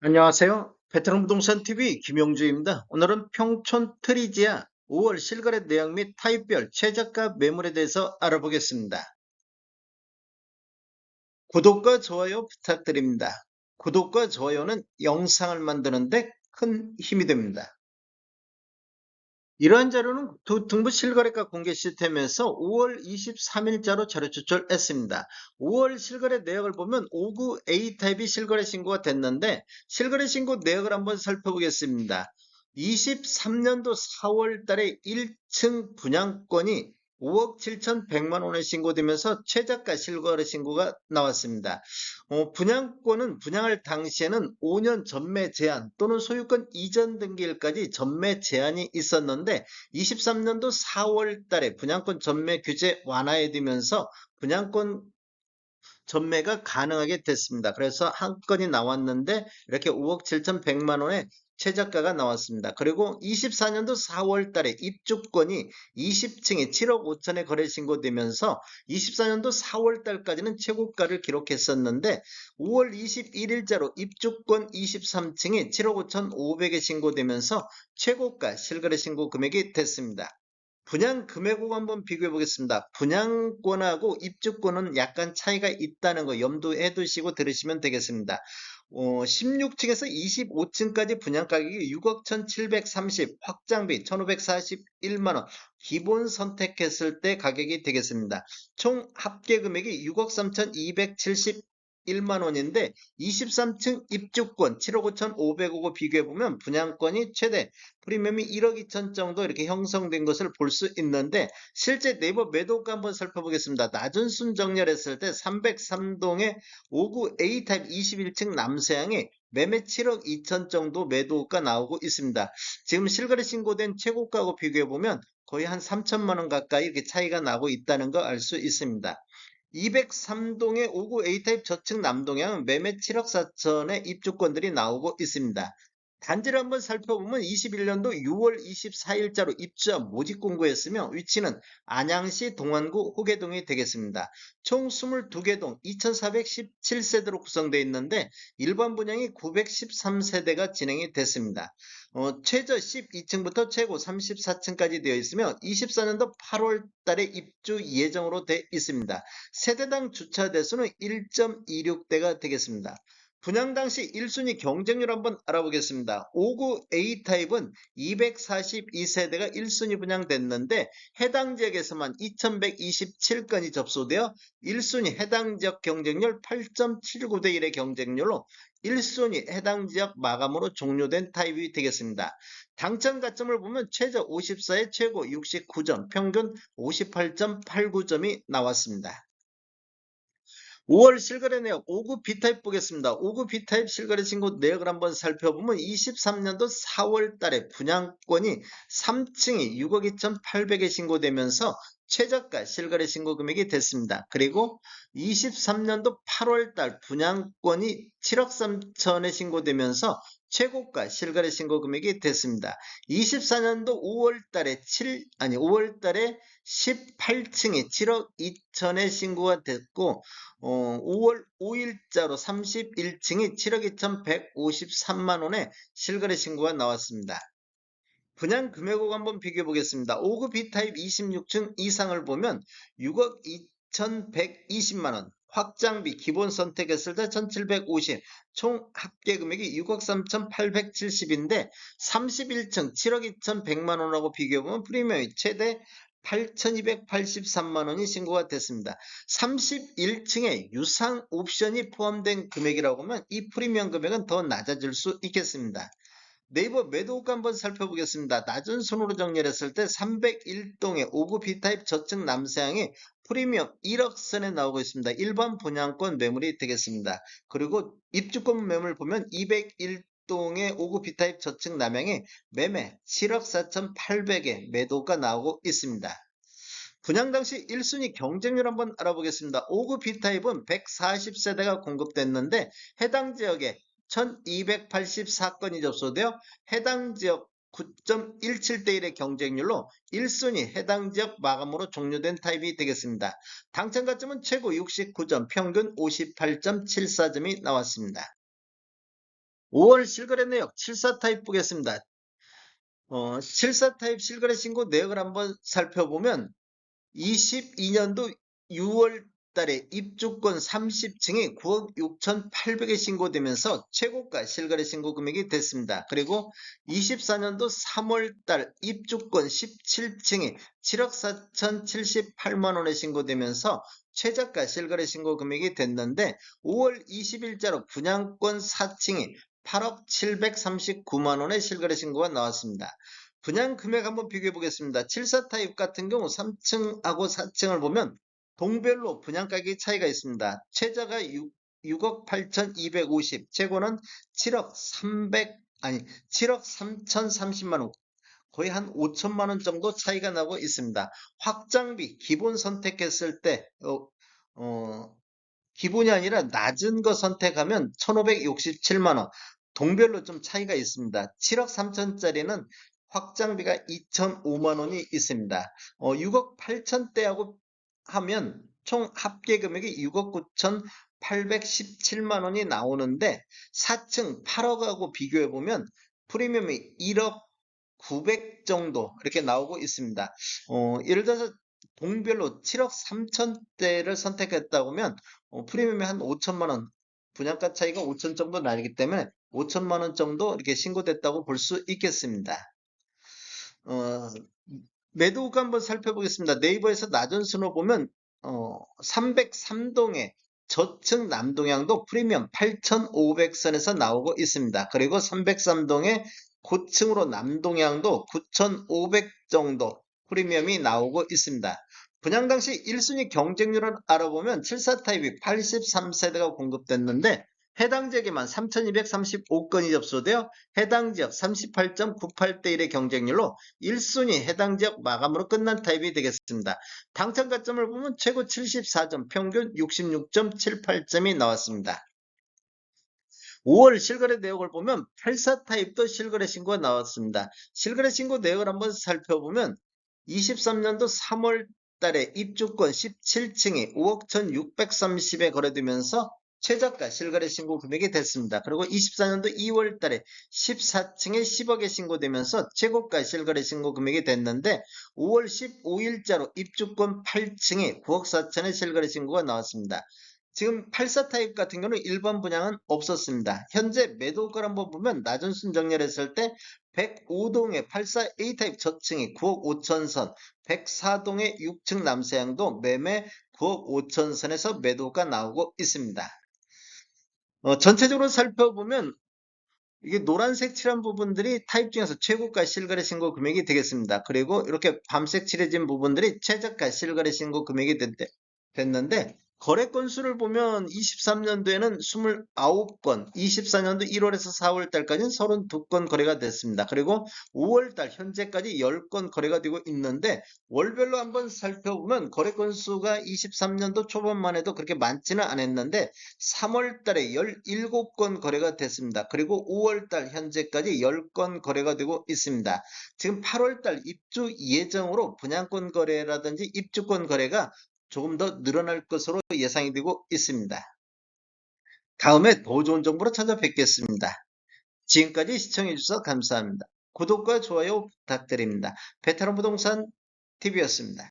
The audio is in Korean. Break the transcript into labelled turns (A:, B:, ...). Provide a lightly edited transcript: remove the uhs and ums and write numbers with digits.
A: 안녕하세요. 베트남 부동산 TV 김용주입니다. 오늘은 평촌 트리지아 5월 실거래 내역 및 타입별 최저가 매물에 대해서 알아보겠습니다. 구독과 좋아요 부탁드립니다. 구독과 좋아요는 영상을 만드는데 큰 힘이 됩니다. 이러한 자료는 등부 실거래가 공개 시스템에서 5월 23일자로 자료 추출했습니다. 5월 실거래 내역을 보면 5구 A타입이 실거래 신고가 됐는데 실거래 신고 내역을 한번 살펴보겠습니다. 23년도 4월 달에 1층 분양권이 5억 7,100만 원에 신고되면서 최저가 실거래 신고가 나왔습니다. 분양권은 분양할 당시에는 5년 전매 제한 또는 소유권 이전 등기일까지 전매 제한이 있었는데 23년도 4월 달에 분양권 전매 규제 완화해 두면서 분양권 전매가 가능하게 됐습니다. 그래서 한 건이 나왔는데 이렇게 5억 7,100만 원의 최저가가 나왔습니다. 그리고 24년도 4월 달에 입주권이 20층에 7억 5천에 거래 신고되면서 24년도 4월 달까지는 최고가를 기록했었는데 5월 21일자로 입주권 23층에 7억 5천 5백에 신고되면서 최고가 실거래 신고 금액이 됐습니다. 분양 금액하고 한번 비교해 보겠습니다. 분양권하고 입주권은 약간 차이가 있다는 거 염두해 두시고 들으시면 되겠습니다. 16층에서 25층까지 분양 가격이 6억 1,730, 확장비 1,541만 원, 기본 선택했을 때 가격이 되겠습니다. 총 합계 금액이 6억 3,271만 원인데 23층 입주권 7억 5,500억 비교해보면 분양권이 최대 프리미엄이 1억 2천 정도 이렇게 형성된 것을 볼 수 있는데 실제 네이버 매도가 한번 살펴보겠습니다. 낮은 순 정렬했을 때 303동의 5구 A타입 21층 남서향에 매매 7억 2천 정도 매도가 나오고 있습니다. 지금 실거래 신고된 최고가하고 비교해보면 거의 한 3천만 원 가까이 이렇게 차이가 나고 있다는 거 알 수 있습니다. 203동의 5구 A타입 저층 남동향은 매매 7억 4천의 입주권들이 나오고 있습니다. 단지를 한번 살펴보면 21년도 6월 24일자로 입주자 모집 공고했으며 위치는 안양시 동안구 호계동이 되겠습니다. 총 22개 동 2417세대로 구성되어 있는데 일반 분양이 913세대가 진행이 됐습니다. 최저 12층부터 최고 34층까지 되어 있으며 24년도 8월 달에 입주 예정으로 되어 있습니다. 세대당 주차 대수는 1.26대가 되겠습니다. 분양 당시 1순위 경쟁률 한번 알아보겠습니다. 5구 A타입은 242세대가 1순위 분양됐는데 해당 지역에서만 2127건이 접수되어 1순위 해당 지역 경쟁률 8.79대 1의 경쟁률로 1순위 해당 지역 마감으로 종료된 타입이 되겠습니다. 당첨 가점을 보면 최저 54에 최고 69점, 평균 58.89점이 나왔습니다. 5월 실거래 내역 5구 B타입 보겠습니다. 5구 B타입 실거래 신고 내역을 한번 살펴보면 23년도 4월 달에 분양권이 3층이 6억 2,800에 신고되면서 최저가 실거래 신고 금액이 됐습니다. 그리고 23년도 8월 달 분양권이 7억 3천에 신고되면서 최고가 실거래 신고 금액이 됐습니다. 24년도 5월 달에 5월 달에 18층이 7억 2천에 신고가 됐고 5월 5일자로 31층이 7억 2,153만 원에 실거래 신고가 나왔습니다. 분양 금액하고 한번 비교해 보겠습니다. 5급 B타입 26층 이상을 보면 6억 2,120만 원, 확장비 기본 선택했을 때 1,750, 총 합계 금액이 6억 3,870인데 31층 7억 2,100만 원하고 비교해 보면 프리미엄이 최대 8,283만 원이 신고가 됐습니다. 31층에 유상 옵션이 포함된 금액이라고 하면 이 프리미엄 금액은 더 낮아질 수 있겠습니다. 네이버 매도가 한번 살펴보겠습니다. 낮은 순으로 정렬했을 때 301동의 5구 B타입 저층 남서향이 프리미엄 1억 선에 나오고 있습니다. 일반 분양권 매물이 되겠습니다. 그리고 입주권 매물 보면 201동의 5구 B타입 저층 남향에 매매 7억 4,800에 매도가 나오고 있습니다. 분양 당시 1순위 경쟁률 한번 알아보겠습니다. 5구 B타입은 140세대가 공급됐는데 해당 지역에 1284건이 접수되어 해당 지역 9.17대 1의 경쟁률로 1순위 해당 지역 마감으로 종료된 타입이 되겠습니다. 당첨 가점은 최고 69점, 평균 58.74점이 나왔습니다. 5월 실거래 내역 74 타입 보겠습니다. 74 타입 실거래 신고 내역을 한번 살펴보면 22년도 6월 달에 입주권 30층이 9억 6,800에 신고되면서 최고가 실거래 신고 금액이 됐습니다. 그리고 24년도 3월 달 입주권 17층이 7억 4,078만 원에 신고되면서 최저가 실거래 신고 금액이 됐는데 5월 20일자로 분양권 4층이 8억 739만 원의 실거래 신고가 나왔습니다. 분양 금액 한번 비교해 보겠습니다. 74 타입 같은 경우 3층하고 4층을 보면 동별로 분양 가격이 차이가 있습니다. 최저가 6억 8,250, 최고는 7억 3,030만 원, 거의 한 5천만 원 정도 차이가 나고 있습니다. 확장비 기본 선택했을 때 기본이 아니라 낮은 거 선택하면 1,567만 원. 동별로 좀 차이가 있습니다. 7억 3천짜리는 확장비가 2,005만 원이 있습니다. 6억 8천대하고 하면 총 합계 금액이 6억 9,817만 원이 나오는데 4층 8억하고 비교해 보면 프리미엄이 1억 900 정도 이렇게 나오고 있습니다. 예를 들어서 동별로 7억 3천대를 선택했다고 하면 프리미엄이 한 5천만 원, 분양가 차이가 5천 정도 나기 때문에 5천만 원 정도 이렇게 신고됐다고 볼 수 있겠습니다. 어, 매도가 한번 살펴보겠습니다. 네이버에서 낮은 순으로 보면 303동에 저층 남동향도 프리미엄 8,500선에서 나오고 있습니다. 그리고 303동에 고층으로 남동향도 9,500 정도 프리미엄이 나오고 있습니다. 분양 당시 1순위 경쟁률을 알아보면 74 타입이 83세대가 공급됐는데 해당 지역에만 3,235건이 접수되어 해당 지역 38.98대 1의 경쟁률로 1순위 해당 지역 마감으로 끝난 타입이 되겠습니다. 당첨 가점을 보면 최고 74점, 평균 66.78점이 나왔습니다. 5월 실거래 내역을 보면 84 타입도 실거래 신고가 나왔습니다. 실거래 신고 내역을 한번 살펴보면 23년도 3월 달에 입주권 17층이 5억 1,630에 거래되면서 최저가 실거래 신고 금액이 됐습니다. 그리고 24년도 2월 달에 14층에 10억에 신고되면서 최고가 실거래 신고 금액이 됐는데 5월 15일자로 입주권 8층이 9억 4천에 실거래 신고가 나왔습니다. 지금 84 타입 같은 경우는 1번 분양은 없었습니다. 현재 매도가를 한번 보면 낮은 순 정렬했을 때 105동의 84A 타입 저층이 9억 5천선, 104동의 6층 남서향도 매매 9억 5천선에서 매도가 나오고 있습니다. 전체적으로 살펴보면 이게 노란색 칠한 부분들이 타입 중에서 최고가 실거래 신고 금액이 되겠습니다. 그리고 이렇게 밤색 칠해진 부분들이 최저가 실거래 신고 금액이 됐는데 거래 건수를 보면 23년도에는 29건, 24년도 1월에서 4월 달까지는 32건 거래가 됐습니다. 그리고 5월 달 현재까지 10건 거래가 되고 있는데 월별로 한번 살펴보면 거래 건수가 23년도 초반만 해도 그렇게 많지는 않았는데 3월 달에 17건 거래가 됐습니다. 그리고 5월 달 현재까지 10건 거래가 되고 있습니다. 지금 8월 달 입주 예정으로 분양권 거래라든지 입주권 거래가 조금 더 늘어날 것으로 예상이 되고 있습니다. 다음에 더 좋은 정보로 찾아뵙겠습니다. 지금까지 시청해주셔서 감사합니다. 구독과 좋아요 부탁드립니다. 베테랑 부동산 TV였습니다.